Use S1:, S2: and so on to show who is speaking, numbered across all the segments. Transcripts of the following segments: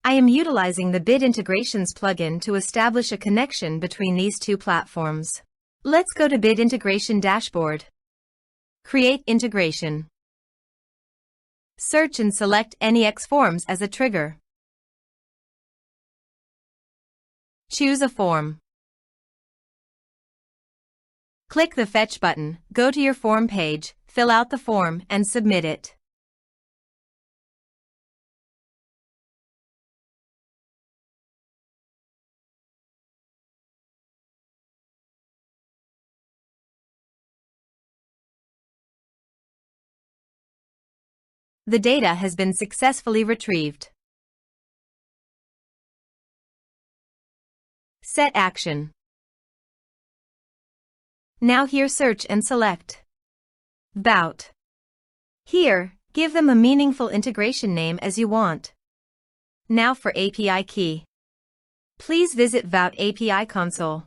S1: I am utilizing the Bid Integrations plugin to establish a connection between these two platforms. Let's go to Bid Integration Dashboard. Create integration. Search and select NEX Forms as a trigger. Choose a form. Click the Fetch button, go to your form page, fill out the form, and submit it. The data has been successfully retrieved. Set action. Now here search and select Vbout. Here, give them a meaningful integration name as you want. Now for API key. Please visit Vbout API console.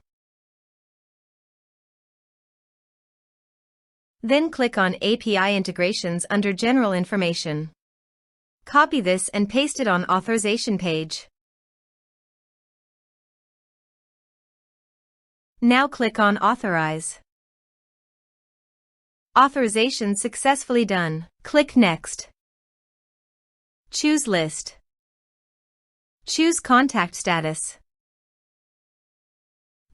S1: Then click on API integrations under General Information. Copy this and paste it on Authorization page. Now click on Authorize. Authorization successfully done. Click Next. Choose List. Choose Contact Status.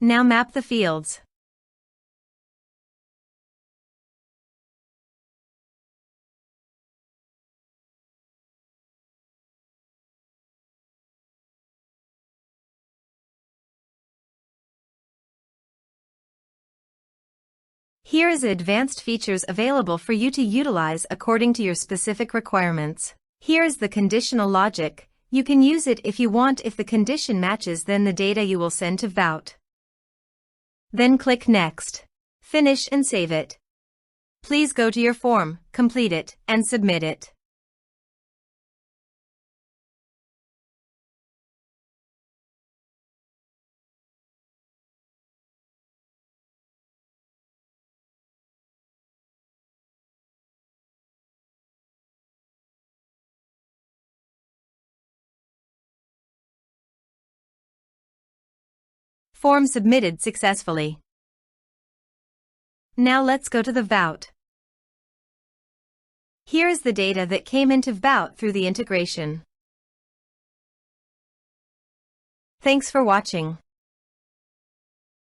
S1: Now map the fields. Here is advanced features available for you to utilize according to your specific requirements. Here is the conditional logic. You can use it if you want. If the condition matches, then the data you will send to Vbout. Then click Next. Finish and save it. Please go to your form, complete it, and submit it. Form submitted successfully. Now let's go to the Vbout. Here is the data that came into Vbout through the integration. Thanks for watching.